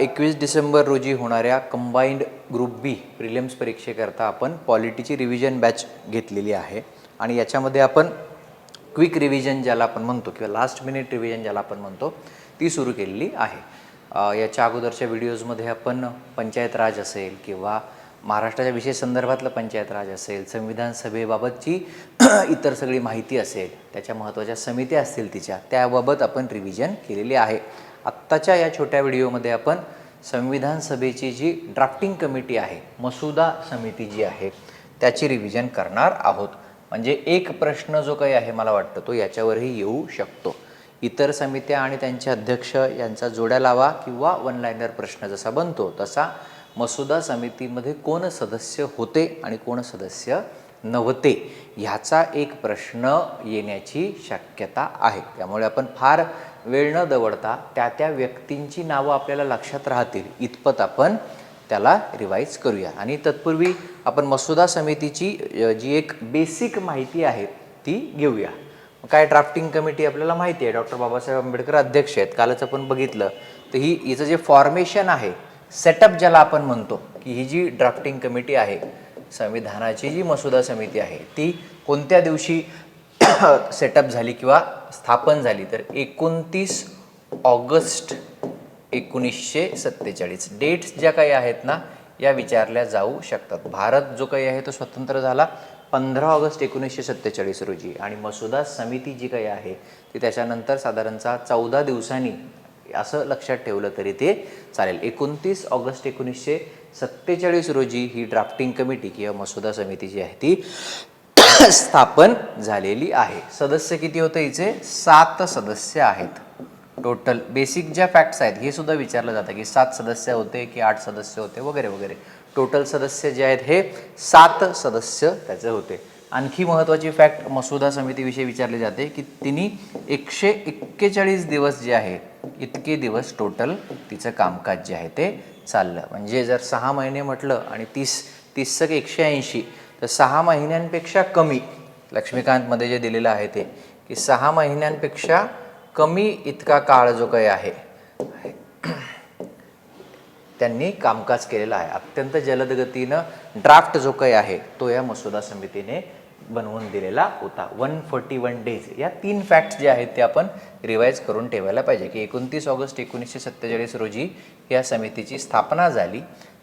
21 डिसेंबर रोजी होणाऱ्या combined group बी prelims परीक्षेकरता आपण पॉलिटीची रिव्हिजन बॅच घेतलेली आहे आणि याच्यामध्ये आपण क्विक रिव्हिजन ज्याला आपण म्हणतो किंवा लास्ट मिनिट रिव्हिजन ज्याला आपण म्हणतो ती सुरू केलेली आहे। याच्या अगोदरच्या व्हिडिओजमध्ये आपण पंचायत राज असेल किंवा महाराष्ट्राच्या विशेष संदर्भातलं पंचायत राज असेल, संविधान सभेबाबतची इतर सगळी माहिती असेल, त्याच्या महत्त्वाच्या समित्या असतील त्याबाबत आपण रिव्हिजन केलेली आहे। आत्ताच्या या छोट्या व्हिडिओमध्ये आपण संविधान सभेची जी ड्राफ्टिंग कमिटी आहे, मसुदा समिती जी आहे त्याची रिव्हिजन करणार आहोत। म्हणजे एक प्रश्न जो काही आहे मला वाटतं तो याच्यावरही येऊ शकतो। इतर समित्या आणि त्यांचे अध्यक्ष यांचा जोड्या लावा किंवा वन लाइनर प्रश्न जसा बनतो तसा मसुदा समितीमध्ये कोण सदस्य होते आणि कोण सदस्य नव्हते ह्याचा एक प्रश्न येण्याची शक्यता आहे। त्यामुळे आपण फार वेळ न दवडता त्या व्यक्तींची नावं आपल्याला लक्षात राहतील इतपत आपण त्याला रिवाइज करूया। आणि तत्पूर्वी आपण मसुदा समितीची जी एक बेसिक माहिती आहे ती घेऊया। काय ड्राफ्टिंग कमिटी आपल्याला माहिती आहे, डॉक्टर बाबासाहेब आंबेडकर अध्यक्ष आहेत, कालच आपण बघितलं। तर हिचं जे फॉर्मेशन आहे, सेटअप ज्याला आपण म्हणतो की ही जी ड्राफ्टिंग कमिटी आहे, संविधानाची जी मसुदा समिती आहे ती कोणत्या दिवशी सेटअप झाली किंवा स्थापन झाली, तर 29 ऑगस्ट 1947। डेट्स ज्या काही आहेत ना या विचारल्या जाऊ शकतात। भारत जो काही आहे तो स्वतंत्र झाला 15 ऑगस्ट 1947 रोजी आणि मसुदा समिती जी काही आहे ती त्याच्यानंतर साधारणतः 14 दिवसांनी, असं लक्षात ठेवलं तरी ते चालेल। 29 ऑगस्ट 1947 रोजी ही ड्राफ्टिंग कमिटी किंवा मसुदा समिती जी आहे ती स्थापन झालेली आहे। सदस्य किती होते हिचे? 7 सदस्य आहेत टोटल। बेसिक ज्या फॅक्ट्स आहेत हे सुद्धा विचारलं जातं की 7 सदस्य होते की 8 सदस्य होते वगैरे वगैरे। टोटल सदस्य जे आहेत हे 7 सदस्य त्याचे होते। आणखी महत्त्वाची फॅक्ट मसुदा समितीविषयी विचारली जाते की तिने 141 दिवस जे आहे इतके दिवस टोटल तिचं कामकाज जे आहे ते चाललं। म्हणजे जर 6 महिने म्हटलं आणि 30 180 तर 6 महिन्यांपेक्षा कमी, लक्ष्मीकांतमध्ये जे दिलेलं आहे ते की 6 महिन्यांपेक्षा कमी इतका काळ जो काही आहे त्यांनी कामकाज केलेलं आहे। अत्यंत जलद गतीनं ड्राफ्ट जो काही आहे तो या मसुदा समितीने बनवून दिलेला होता। 141 डेज। या 3 फॅक्ट्स जे आहेत ते आपण रिवाइज करून ठेवायला पाहिजे की 29 ऑगस्ट 1947 रोजी या समितीची स्थापना झाली।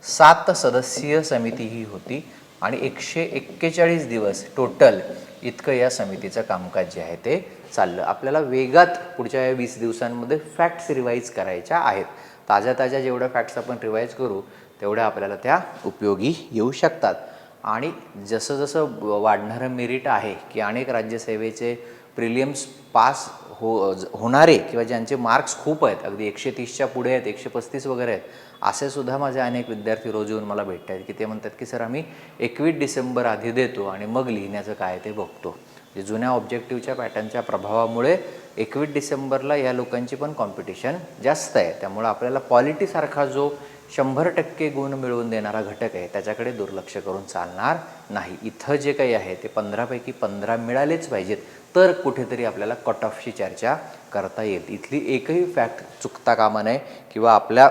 7 सदस्यीय समिती ही होती आणि 141 दिवस टोटल इतकं या समितीचं कामकाज जे आहे ते चाललं। आपल्याला वेगात पुढच्या या 20 दिवसांमध्ये फॅक्ट्स रिवाइज करायच्या आहेत। ताज्या जेवढ्या फॅक्ट्स आपण रिवाइज करू तेवढ्या आपल्याला त्या उपयोगी येऊ शकतात। आणि जसं वाढणारं मेरिट आहे की अनेक राज्यसेवेचे प्रिलियम्स पास होणारे किंवा ज्यांचे मार्क्स खूप आहेत, अगदी 130च्या पुढे आहेत, 135 वगैरे आहेत, असे सुद्धा माझे अनेक विद्यार्थी रोज येऊन मला भेटत आहेत की ते म्हणतात की सर आम्ही 21 डिसेंबर आधी देतो आणि मग लिहिण्याचं काय ते बघतो। जुन्या ऑब्जेक्टिव्हच्या पॅटर्नच्या प्रभावामुळे 21 डिसेंबरला या लोकांची पण कॉम्पिटिशन जास्त आहे। त्यामुळे आपल्याला पॉलिटीसारखा जो 100% गुण मिळवून देणारा घटक आहे त्याच्याकडे दुर्लक्ष करून चालणार नाही। इथं जे काही आहे ते 15 पैकी 15 मिळालेच पाहिजेत तर कुठेतरी आपल्याला कट ऑफची चर्चा करता येईल। इथली एकही फॅक्ट चुकता कामा नये किंवा आपल्या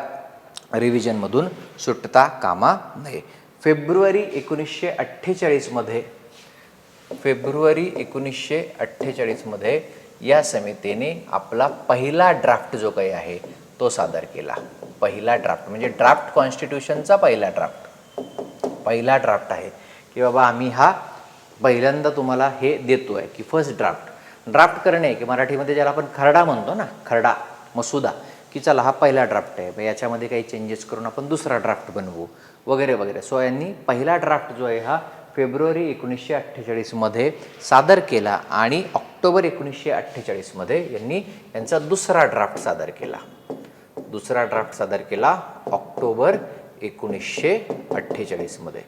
रिव्हिजनमधून सुटता कामा नये। फेब्रुवारी 1948 मध्ये या समितीने आपला पहिला ड्राफ्ट जो काही आहे तो सादर केला। पहिला ड्राफ्ट म्हणजे ड्राफ्ट कॉन्स्टिट्यूशनचा पहिला ड्राफ्ट आहे की बाबा आम्ही हा पहिल्यांदा तुम्हाला हे देतो आहे की फर्स्ट ड्राफ्ट करणे की मराठीमध्ये ज्याला आपण खरडा म्हणतो ना, खरडा मसुदा, की चला हा पहिला ड्राफ्ट आहे, याच्यामध्ये काही चेंजेस करून आपण दुसरा ड्राफ्ट बनवू वगैरे वगैरे। सो यांनी पहिला ड्राफ्ट जो आहे हा फेब्रुवारी 1948 मध्ये सादर केला आणि ऑक्टोबर 1948 मध्ये यांनी यांचा दुसरा ड्राफ्ट सादर केला ऑक्टोबर 1948 मध्ये।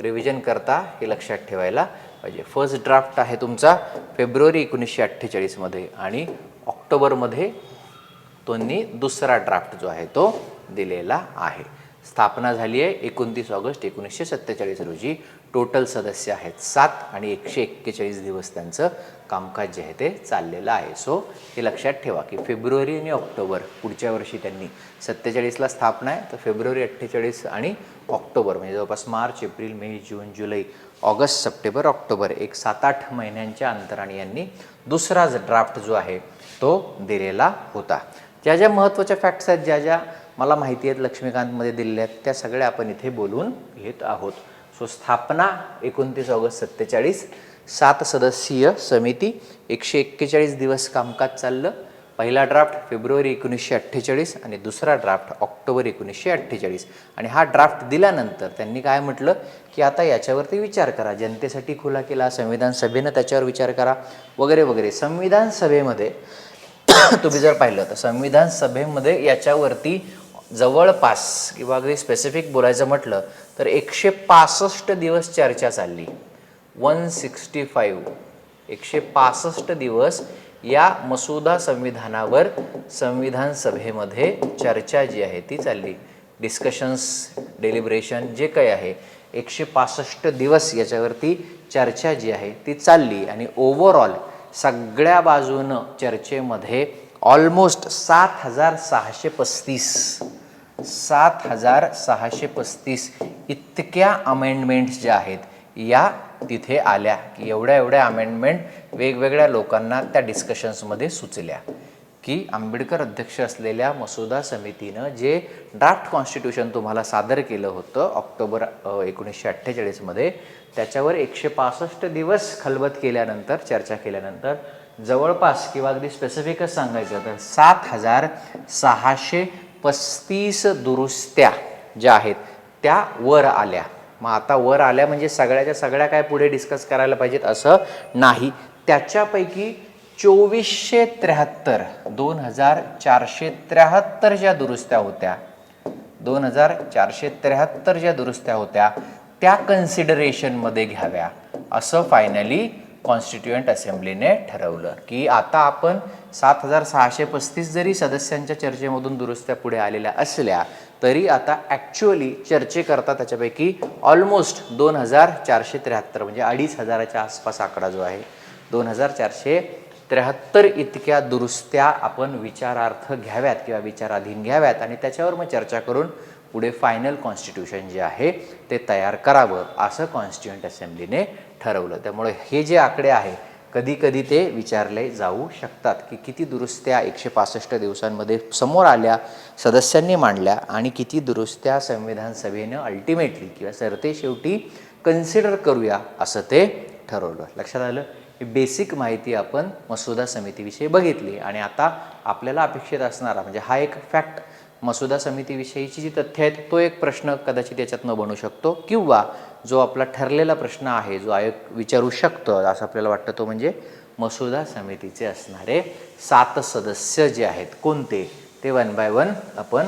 रिव्हिजन करता हे लक्षात ठेवायला पाहिजे। फर्स्ट ड्राफ्ट आहे तुमचा फेब्रुवारी 1948 मध्ये आणि ऑक्टोबरमध्ये त्यांनी दुसरा ड्राफ्ट जो आहे तो दिलेला आहे। स्थापना झाली आहे 29 ऑगस्ट 1947 रोजी. टोटल सदस्य आहेत 7 आणि 141 दिवस त्यांचं कामकाज जे आहे ते चाललेलं आहे. सो हे लक्षात ठेवा की फेब्रुवारी आणि ऑक्टोबर पुढच्या वर्षी त्यांनी 47ला स्थापना आहे, तर फेब्रुवारी 48 आणि ऑक्टोबर म्हणजे जवळपास मार्च, एप्रिल, मे, जून, जुलै, ऑगस्ट, सप्टेंबर, ऑक्टोबर एक 7-8 महिन्यांच्या अंतराने यांनी दुसरा ड्राफ्ट जो आहे तो दिलेला होता. ज्या ज्या महत्त्वाच्या फॅक्ट्स आहेत, ज्या ज्या मला माहिती आहेत लक्ष्मीकांतमध्ये दिलेल्या आहेत, त्या सगळ्या आपण इथे बोलून घेत आहोत. सो स्थापना 29 ऑगस्ट 47, 7 सदस्यीय समिती, 141 दिवस कामकाज चाललं. पहिला ड्राफ्ट फेब्रुवारी 1948 आणि दुसरा ड्राफ्ट ऑक्टोबर 1948. आणि हा ड्राफ्ट दिल्यानंतर त्यांनी काय म्हटलं की आता याच्यावरती विचार करा, जनतेसाठी खुला केला, संविधान सभेनं त्याच्यावर विचार करा वगैरे वगैरे. संविधान सभेमध्ये तुम्ही जर पाहिलं तर संविधान सभेमध्ये याच्यावरती जवळपास किंवा अगदी स्पेसिफिक बोलायचं म्हटलं तर 165 दिवस चर्चा चालली. 165 दिवस या मसुदा संविधानावर संविधान सभेमध्ये चर्चा जी आहे ती चालली. डिस्कशन्स, डेलिब्रेशन जे काही आहे 165 दिवस याच्यावरती चर्चा जी आहे ती चालली. आणि ओव्हरऑल सगळ्या बाजूनं चर्चेमध्ये ऑलमोस्ट 7,635 इतक्या अमेंडमेंट्स ज्या आहेत या तिथे आल्या की एवढ्या अमेंडमेंट वेगवेगळ्या लोकांना त्या डिस्कशन्समध्ये सुचल्या की आंबेडकर अध्यक्ष असलेल्या मसुदा समितीनं जे ड्राफ्ट कॉन्स्टिट्यूशन तुम्हाला सादर केलं होतं ऑक्टोबर 1948मध्ये, त्याच्यावर 165 दिवस खलबत केल्यानंतर, चर्चा केल्यानंतर जवळपास किंवा अगदी स्पेसिफिकच सांगायचं तर 7,635 दुरुस्त्या ज्या आहेत त्या वर आल्या. मग आता वर आल्या म्हणजे सगळ्याच्या सगळ्या काय पुढे डिस्कस करायला पाहिजेत असं नाही. त्याच्यापैकी 2473 2473 ज्या दुरुस्त्या होत्या, 2473 ज्या दुरुस्त्या होत्या त्या कन्सिडरेशनमध्ये घ्याव्या असं फायनली कॉन्स्टिट्युएंट असेंब्लीने ठरवलं की आता आपण 7,635 जरी सदस्यांच्या चर्चेमधून दुरुस्त्या पुढे आलेल्या असल्या तरी आता ॲक्च्युअली चर्चेकरता त्याच्यापैकी ऑलमोस्ट 2,473 म्हणजे 2,500च्या आसपास आकडा जो आहे 2,473 इतक्या दुरुस्त्या आपण विचारार्थ घ्याव्यात किंवा विचाराधीन घ्याव्यात आणि त्याच्यावर मग चर्चा करून पुढे फायनल कॉन्स्टिट्यूशन जे आहे ते तयार करावं असं कॉन्स्टिट्युएंट असेंब्लीने ठरवलं. त्यामुळे हे जे आकडे आहे कधी कधी ते विचारले जाऊ शकतात की किती दुरुस्त्या 165 दिवसांमध्ये समोर आल्या, सदस्यांनी मांडल्या आणि किती दुरुस्त्या संविधान सभेनं अल्टिमेटली किंवा सरतेशेवटी कन्सिडर करूया असं ते ठरवलं. लक्षात आलं? ही बेसिक माहिती आपण मसुदा समितीविषयी बघितली. आणि आता आपल्याला अपेक्षित असणारा म्हणजे हा एक फॅक्ट, मसुदा समितीविषयीची जी तथ्य आहेत तो एक प्रश्न कदाचित याच्यातनं बनू शकतो किंवा जो आपला ठरलेला प्रश्न आहे जो आयोग विचारू शकतो असं आपल्याला वाटतं तो म्हणजे मसुदा समितीचे असणारे 7 सदस्य जे आहेत कोणते ते 1 बाय 1 आपण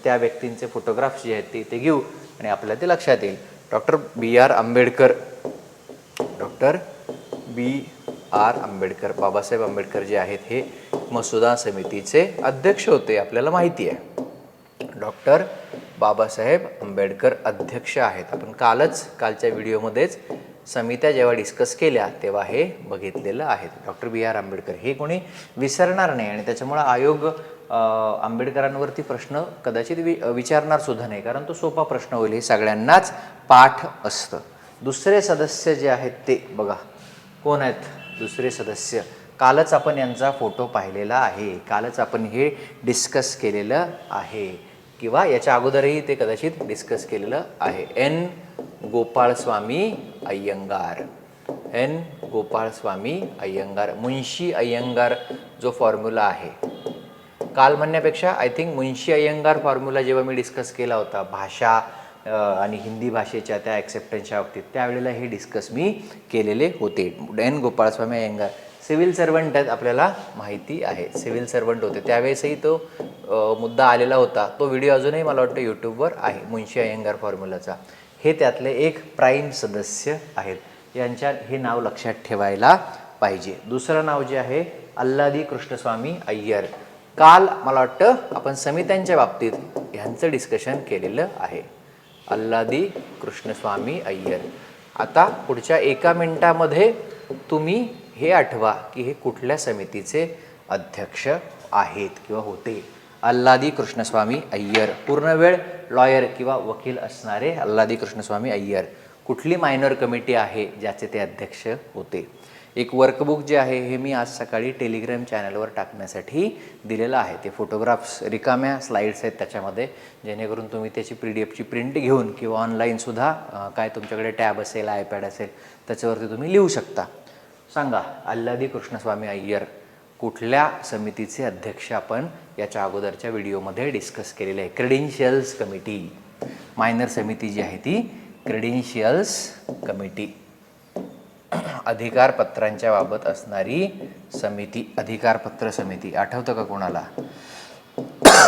त्या व्यक्तींचे फोटोग्राफ्स जे आहेत ते घेऊ आणि आपल्याला ते लक्षात येईल. डॉक्टर बी आर आंबेडकर, बाबासाहेब आंबेडकर जे आहेत हे मसुदा समितीचे अध्यक्ष होते, आपल्याला माहिती आहे. डॉक्टर बाबासाहेब आंबेडकर अध्यक्ष आहेत. आपण कालच्या व्हिडिओमध्येच समित्या जेव्हा डिस्कस केल्या तेव्हा हे बघितलेलं आहे. डॉक्टर बी आर आंबेडकर हे कोणी विसरणार नाही आणि त्याच्यामुळं आयोग आंबेडकरांवरती प्रश्न कदाचित विचारणार सुद्धा नाही, कारण तो सोपा प्रश्न होईल, हे सगळ्यांनाच पाठ असतं. दुसरे सदस्य जे आहेत ते बघा कोण आहेत. दुसरे सदस्य कालच आपण यांचा फोटो पाहिलेला आहे, कालच आपण हे डिस्कस केलेलं आहे किंवा याच्या अगोदरही ते कदाचित डिस्कस केलेलं आहे. एन गोपाळस्वामी अय्यंगार, मुंशी अय्यंगार जो फॉर्म्युला आहे, काल म्हणण्यापेक्षा I think Munshi Iyengar formula जेव्हा मी डिस्कस केला होता भाषा आणि हिंदी भाषेच्या त्या ॲक्सेप्टन्सच्या बाबतीत, त्यावेळेला हे डिस्कस मी केलेले होते. एन गोपाळस्वामी अय्यंगार सिव्हिल सर्वंट आहेत, आपल्याला माहिती आहे, सिव्हिल सर्वंट होते. त्यावेळेसही तो मुद्दा आलेला होता. तो व्हिडिओ अजूनही मला वाटतं यूट्यूबवर आहे, मुंशी अय्यंगार फॉर्म्युलाचा. हे त्यातले एक प्राईम सदस्य आहेत. यांच्या हे नाव लक्षात ठेवायला पाहिजे. दुसरं नाव जे आहे अल्लादी कृष्णस्वामी अय्यर, काल मला वाटतं आपण समित्यांच्या बाबतीत ह्यांचं डिस्कशन केलेलं आहे. अल्लादी कृष्णस्वामी अय्यर. आता पुढच्या 1 मिनिटामध्ये तुम्ही हे आठवा की हे कुठल्या समितीचे अध्यक्ष आहेत किंवा होते. अल्लादी कृष्णस्वामी अय्यर, पूर्ण वेळ लॉयर किंवा वकील असणारे अल्लादी कृष्णस्वामी अय्यर. कुठली मायनर कमिटी आहे ज्याचे ते अध्यक्ष होते. एक वर्कबुक जे आहे हे मी आज सकाळी टेलिग्राम चॅनलवर टाकण्यासाठी दिलेलं आहे. ते फोटोग्राफ्स, रिकाम्या स्लाईड्स आहेत त्याच्यामध्ये, जेणेकरून तुम्ही त्याची PDF ची प्रिंट घेऊन किंवा ऑनलाईनसुद्धा काय तुमच्याकडे टॅब असेल, आयपॅड असेल त्याच्यावरती तुम्ही लिहू शकता. सांगा, अल्लादी कृष्णस्वामी अय्यर कुठल्या समितीचे अध्यक्ष आपण याच्या अगोदरच्या व्हिडिओमध्ये डिस्कस केलेले आहे. क्रेडेन्शियल्स कमिटी, मायनर समिती जी आहे ती क्रेडेन्शियल्स कमिटी, अधिकारपत्रांच्या बाबत असणारी समिती, अधिकारपत्र समिती. आठवतं का कोणाला?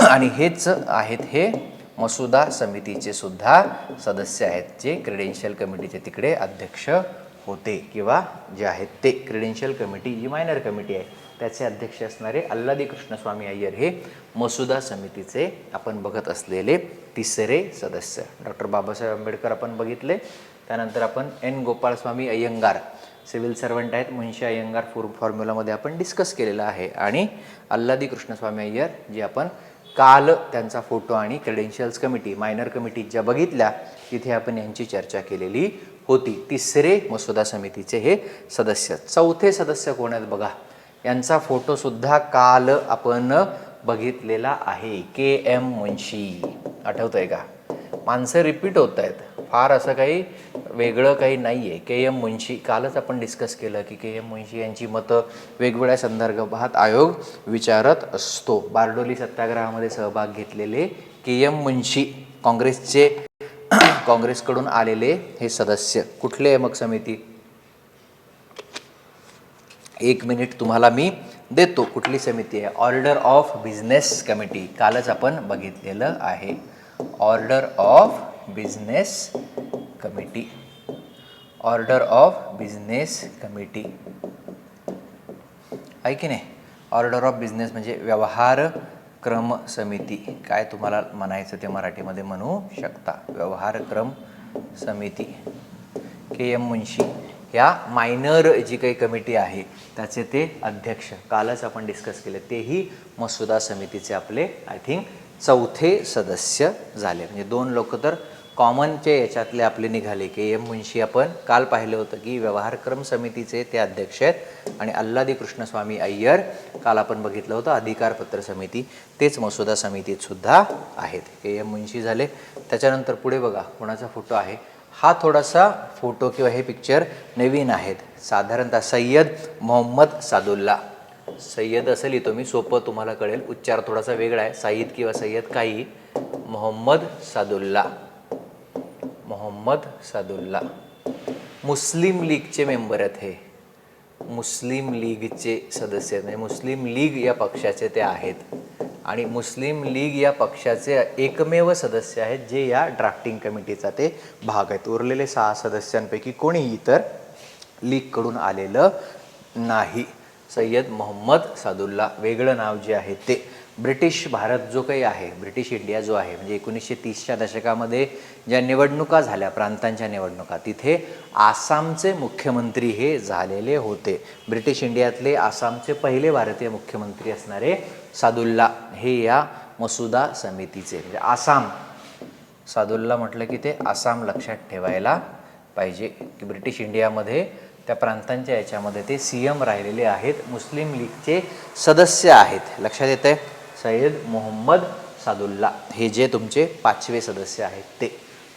आणि हेच आहेत हे मसुदा समितीचे सुद्धा सदस्य आहेत, जे क्रेडेन्शियल कमिटीचे तिकडे अध्यक्ष होते किंवा जे आहेत ते. क्रेडेन्शियल कमिटी जी मायनर कमिटी आहे त्याचे अध्यक्ष असणारे अल्लादी कृष्णस्वामी अय्यर हे मसुदा समितीचे आपण बघत असलेले तिसरे सदस्य. डॉक्टर बाबासाहेब आंबेडकर आपण बघितले. त्यानंतर आपण N गोपाळस्वामी अय्यंगार, सिव्हिल सर्वंट आहेत, मुंशी अय्यंगार फॉर्म्युलामध्ये आपण डिस्कस केलेला आहे. आणि अल्लादी कृष्णस्वामी अय्यर जे आपण काल त्यांचा फोटो आणि क्रेडेन्शियल्स कमिटी, मायनर कमिटी ज्या बघितल्या तिथे आपण यांची चर्चा केलेली होती. तिसरे मसुदा समितीचे हे सदस्य. चौथे सदस्य कोण आहेत बघा, यांचा फोटोसुद्धा काल आपण बघितलेला आहे. KM मुंशी. आठवतं आहे का? माणसं रिपीट होत आहेत, फार असं काही वेगळं काही नाही आहे. KM मुंशी, कालच आपण डिस्कस केलं की KM मुंशी यांची मतं वेगवेगळ्या संदर्भात आयोग विचारत असतो. बारडोली सत्याग्रहामध्ये सहभाग घेतलेले KM मुंशी, काँग्रेसचे, काँग्रेसकडून आलेले हे सदस्य. कुठले आहे मग समिती? 1 मिनिट तुम्हाला मी देतो. कुठली समिती आहे? Order of business committee. कालच आपण बघितलेलं आहे. Order of business committee, order of business committee आहे की नाही? ऑर्डर ऑफ बिझनेस म्हणजे व्यवहार क्रम समिती. काय तुम्हाला म्हणायचं ते मराठीमध्ये म्हणू शकता. व्यवहार क्रम समिती. KM मुंशी या मायनर जी काही कमिटी आहे त्याचे ते अध्यक्ष कालच आपण डिस्कस केले. तेही मसुदा समितीचे आपले आय थिंक चौथे सदस्य झाले. म्हणजे 2 लोक तर कॉमनचे याच्यातले आपले निघाले. KM मुंशी आपण काल पाहिलं होतं की व्यवहारक्रम समितीचे ते अध्यक्ष आहेत. आणि अल्लादी कृष्णस्वामी अय्यर काल आपण बघितलं होतं अधिकारपत्र समिती, तेच मसुदा समितीत सुद्धा आहेत. KM मुंशी झाले. त्याच्यानंतर पुढे बघा कोणाचा फोटो आहे. हा थोडासा फोटो किंवा हे पिक्चर नवीन आहेत. साधारणतः सय्यद मोहम्मद सादुल्ला. सय्यद असं लिहितो मी, सोपं तुम्हाला कळेल. उच्चार थोडासा वेगळा आहे. साईद किंवा सय्यद काही. मोहम्मद सादुल्ला, मोहम्मद सादुल्ला मुस्लिम लीगचे मेंबर आहेत. हे मुस्लिम लीगचे सदस्य आहेत, म्हणजे मुस्लिम लीग या पक्षाचे ते आहेत. आणि मुस्लिम लीग या पक्षाचे एकमेव सदस्य आहेत जे या ड्राफ्टिंग कमिटीचा ते भाग आहेत. उरलेले 6 सदस्यांपैकी कोणीही इतर लीगकडून आलेलं नाही. सय्यद मोहम्मद सादुल्ला वेगळं नाव जे आहे ते. ब्रिटिश भारत जो काही आहे, ब्रिटिश इंडिया जो आहे, म्हणजे 1930च्या दशकामध्ये ज्या निवडणुका झाल्या, प्रांतांच्या निवडणुका, तिथे आसामचे मुख्यमंत्री हे झालेले होते. ब्रिटिश इंडियातले आसामचे पहिले भारतीय मुख्यमंत्री असणारे सादुल्ला हे या मसुदा समितीचे. म्हणजे आसाम, सादुल्ला म्हटलं की ते आसाम लक्षात ठेवायला पाहिजे की ब्रिटिश इंडियामध्ये त्या प्रांतांच्या याच्यामध्ये ते CM राहिलेले आहेत. मुस्लिम लीगचे सदस्य आहेत. लक्षात येतं आहे? सय्यद मोहम्मद सादुल्ला हे जे तुमचे 5वे सदस्य आहेत ते.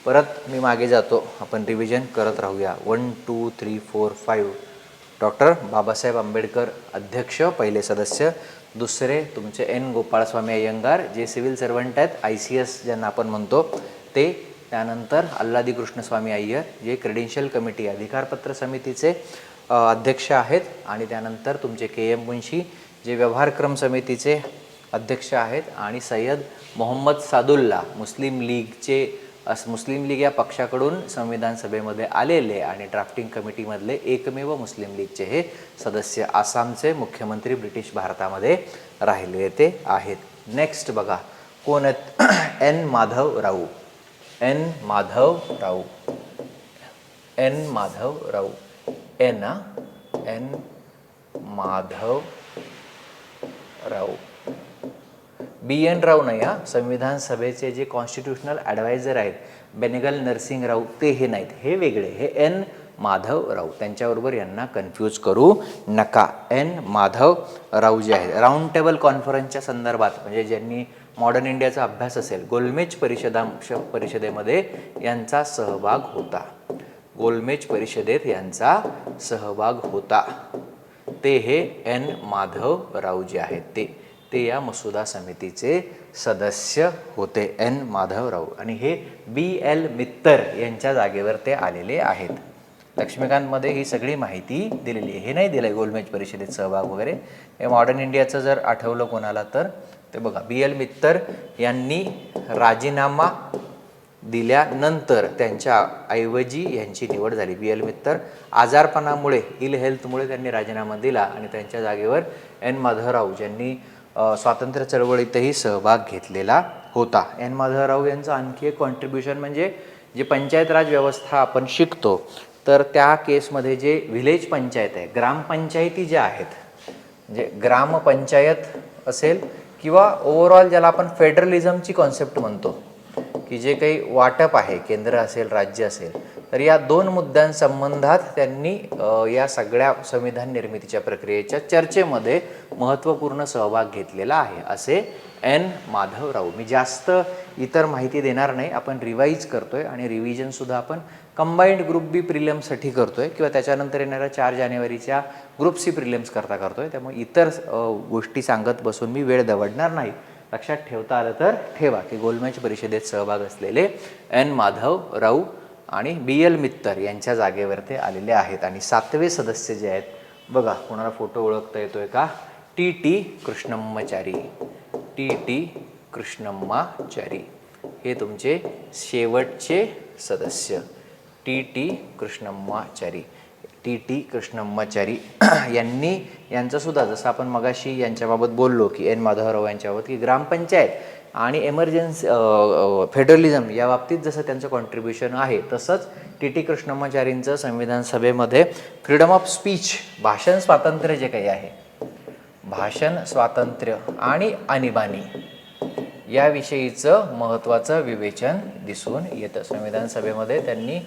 परत मी मागे जातो, आपण रिव्हिजन करत राहूया. 1 2 3 4 5. डॉक्टर बाबासाहेब आंबेडकर अध्यक्ष, पहिले सदस्य. दुसरे तुमचे N गोपाळस्वामी अय्यंगार जे सिव्हिल सर्वंट आहेत, ICS ज्यांना आपण म्हणतो ते. त्यानंतर अल्लादी कृष्णस्वामी अय्यर जे क्रेडेन्शियल कमिटी, अधिकारपत्र समितीचे अध्यक्ष आहेत. आणि त्यानंतर तुमचे KM मुंशी जे व्यवहारक्रम समितीचे अध्यक्ष आहेत. आणि सय्यद मोहम्मद सादुल्ला मुस्लिम लीगचे, मुस्लिम लीग या पक्षाकडून संविधान सभेमध्ये आलेले आणि ड्राफ्टिंग कमिटीमधले एकमेव मुस्लिम लीगचे हे सदस्य, आसामचे मुख्यमंत्री ब्रिटिश भारतामध्ये राहिले ते आहेत. नेक्स्ट बघा कोण आहेत, एन माधव राऊ. एन माधव राऊ. एन माधव राऊ. एन माधव राऊ. बी एन राऊ नाही हा, संविधान सभेचे जे कॉन्स्टिट्यूशनल ॲडवायझर आहेत बेनेगल नरसिंग राऊ ते हे नाहीत, हे वेगळे, हे एन माधव राऊ. त्यांच्याबरोबर यांना कन्फ्यूज करू नका. एन माधव राऊ जे आहेत राऊंड टेबल कॉन्फरन्सच्या संदर्भात, म्हणजे ज्यांनी मॉडर्न इंडियाचा अभ्यास असेल, गोलमेज परिषदेमध्ये यांचा सहभाग होता. गोलमेज परिषदेत यांचा सहभाग होता ते हे एन माधव राऊ जे आहेत ते या मसुदा समितीचे सदस्य होते. एन माधव राऊ. आणि हे बी एल मित्तर यांच्या जागेवर ते आलेले आहेत. लक्ष्मीकांतमध्ये ही सगळी माहिती दिलेली आहे. हे नाही दिलं आहे गोलमेज परिषदेत सहभाग वगैरे. हे मॉडर्न इंडियाचं जर आठवलं कोणाला तर ते बघा, बी एल मित्तर यांनी राजीनामा दिल्यानंतर त्यांच्या ऐवजी यांची निवड झाली. बी एल मित्तर आजारपणामुळे, इल हेल्थमुळे त्यांनी राजीनामा दिला आणि त्यांच्या जागेवर एन माधवराव ज्यांनी स्वातंत्र्य चळवळीतही सहभाग घेतलेला होता. एन माधवराव यांचं आणखी एक कॉन्ट्रीब्युशन म्हणजे जे पंचायत राज व्यवस्था आपण शिकतो तर त्या केसमध्ये जे व्हिलेज पंचायत आहे, ग्रामपंचायती ज्या आहेत, म्हणजे ग्रामपंचायत असेल किंवा ओव्हरऑल ज्याला आपण फेडरलिझमची कॉन्सेप्ट म्हणतो की जे काही वाटप आहे, केंद्र असेल राज्य असेल, तर या दोन मुद्द्यांसंबंधात त्यांनी या सगळ्या संविधान निर्मितीच्या प्रक्रियेच्या चर्चेमध्ये महत्त्वपूर्ण सहभाग घेतलेला आहे असे एन माधवराव. मी जास्त इतर माहिती देणार नाही, आपण रिवाईज करतोय आणि रिव्हिजनसुद्धा आपण कंबाईंड ग्रुप बी प्रिलिम्ससाठी करतोय किंवा त्याच्यानंतर येणाऱ्या 4 जानेवारीच्या ग्रुप सी प्रिलिम्स करता करतोय. त्यामुळे इतर गोष्टी सांगत बसून मी वेळ दवडणार नाही. लक्षात ठेवता आलं तर ठेवा की गोलमेज परिषदेत सहभाग असलेले एन माधव राऊ आणि बी एल मित्तर यांच्या जागेवर ते आलेले आहेत. आणि 7वे सदस्य जे आहेत बघा, कोणाला फोटो ओळखता येतोय का, T T Krishnamachari. T T Krishnamachari हे तुमचे शेवटचे सदस्य. T T Krishnamachari. T T Krishnamachari यांचंसुद्धा जसं आपण मगाशी यांच्याबाबत बोललो की एन माधवराव यांच्याबाबत की ग्रामपंचायत आणि एमर्जन्सी फेडरलिझम या बाबतीत जसं त्यांचं कॉन्ट्रीब्युशन आहे, तसंच टी टी कृष्णम्माचारींचं संविधान सभेमध्ये फ्रीडम ऑफ स्पीच, भाषण स्वातंत्र्य जे काही आहे, भाषण स्वातंत्र्य आणि आणीबाणी याविषयीचं महत्त्वाचं विवेचन दिसून येतं. संविधान सभेमध्ये त्यांनी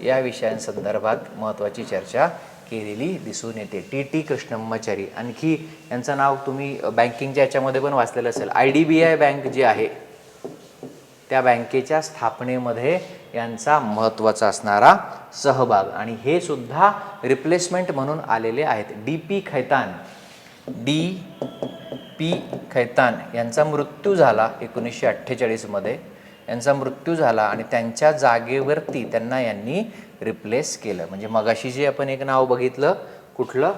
या विषयांसंदर्भात महत्त्वाची चर्चा केलेली दिसून येते. T T Krishnamachari. आणखी यांचं नाव तुम्ही बँकिंगच्या याच्यामध्ये पण वाचलेलं असेल. IDBI बँक जी आहे त्या बँकेच्या स्थापनेमध्ये यांचा महत्त्वाचा असणारा सहभाग. आणि हे सुद्धा रिप्लेसमेंट म्हणून आलेले आहेत. DP खैतान. DP खैतान यांचा मृत्यू झाला 1948 मध्ये. यांचा मृत्यू झाला आणि त्यांच्या जागेवरती त्यांना यांनी रिप्लेस केलं. म्हणजे मगाशी जे आपण एक नाव बघितलं कुठलं,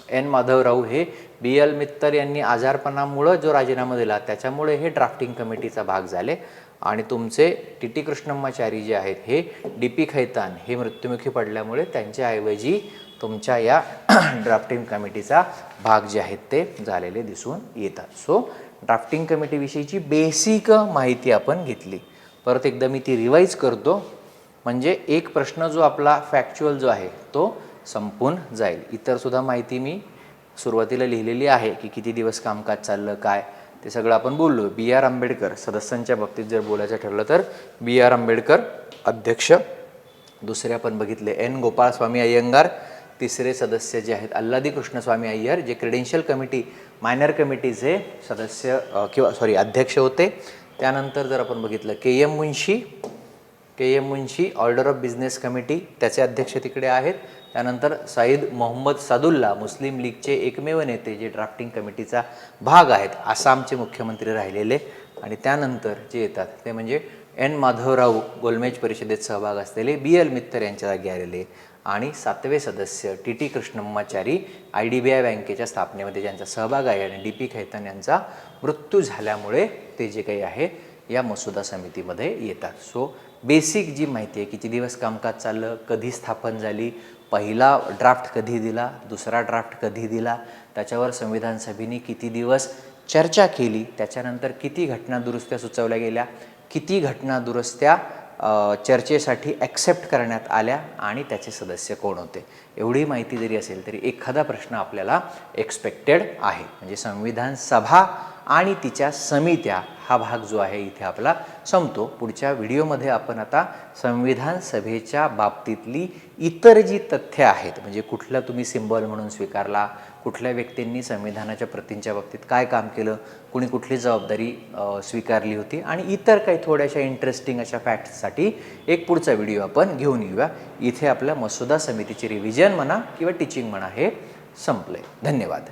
एन माधवराव, हे बी एल मित्तर यांनी आजारपणामुळं जो राजीनामा दिला त्याच्यामुळे हे ड्राफ्टिंग कमिटीचा भाग झाले. आणि तुमचे टी टी कृष्णम्माचारी जे आहेत हे DP खैतान हे मृत्युमुखी पडल्यामुळे त्यांच्याऐवजी तुमच्या या ड्राफ्टिंग कमिटीचा भाग जे आहेत ते झालेले दिसून येतात. सो ड्राफ्टिंग कमिटीविषयीची बेसिक माहिती आपण घेतली. परत एकदा मी ती रिवाईज करतो म्हणजे एक प्रश्न जो आपला फॅक्च्युअल जो आहे तो संपून जाईल. इतरसुद्धा माहिती मी सुरुवातीला लिहिलेली आहे की किती दिवस कामकाज चाललं काय ते सगळं आपण बोललो. BR आंबेडकर सदस्यांच्या बाबतीत जर बोलायचं ठरलं तर BR आंबेडकर अध्यक्ष. दुसरे आपण बघितले एन गोपाळस्वामी अय्यंगार. तिसरे सदस्य जे आहेत अल्लादी कृष्णस्वामी अय्यर जे क्रेडेन्शियल कमिटी मायनर कमिटीचे सदस्य अध्यक्ष होते. त्यानंतर जर आपण बघितलं KM Munshi order of business committee त्याचे अध्यक्ष तिकडे आहेत. त्यानंतर सईद मोहम्मद सादुल्ला मुस्लिम लीगचे एकमेव नेते जे ड्राफ्टिंग कमिटीचा भाग आहेत, आसामचे मुख्यमंत्री राहिलेले. आणि त्यानंतर जे येतात ते म्हणजे एन माधवराव गोलमेज परिषदेत सहभाग असलेले BL मित्तर यांच्या जागी आलेले. आणि 7वे सदस्य टी टी कृष्णम्माचारी IDBI बँकेच्या स्थापनेमध्ये ज्यांचा सहभाग आहे आणि DP खैतान यांचा मृत्यू झाल्यामुळे ते जे काही आहे या मसुदा समितीमध्ये येतात. सो बेसिक जी माहिती आहे, किती दिवस कामकाज चाललं, कधी स्थापन झाली, पहिला ड्राफ्ट कधी दिला, दुसरा ड्राफ्ट कधी दिला, त्याच्यावर संविधान सभेने किती दिवस चर्चा केली, त्याच्यानंतर किती घटना दुरुस्त्या सुचवल्या गेल्या, किती घटना दुरुस्त्या चर्चेसाठी ॲक्सेप्ट करण्यात आल्या आणि त्याचे सदस्य कोण होते, एवढी माहिती जरी असेल तरी एखादा प्रश्न आपल्याला एक्सपेक्टेड आहे. म्हणजे संविधान सभा आणि तिच्या समित्या हा भाग जो आहे इथे आपला संपतो. पुढच्या व्हिडिओमध्ये आपण आता संविधान सभेच्या बाबतीतली इतर जी तथ्य आहेत, म्हणजे कुठला तुम्ही सिम्बॉल म्हणून स्वीकारला, कुठल्या व्यक्तींनी संविधानाच्या प्रतींच्या बाबतीत काय काम केलं, कुणी कुठली जबाबदारी स्वीकारली होती आणि इतर काही थोड्याशा इंटरेस्टिंग अशा फॅक्ट्ससाठी एक पुढचा व्हिडिओ आपण घेऊन येऊया. इथे आपल्या मसुदा समितीची रिव्हिजन म्हणा किंवा टीचिंग म्हणा हे संपलं आहे. धन्यवाद.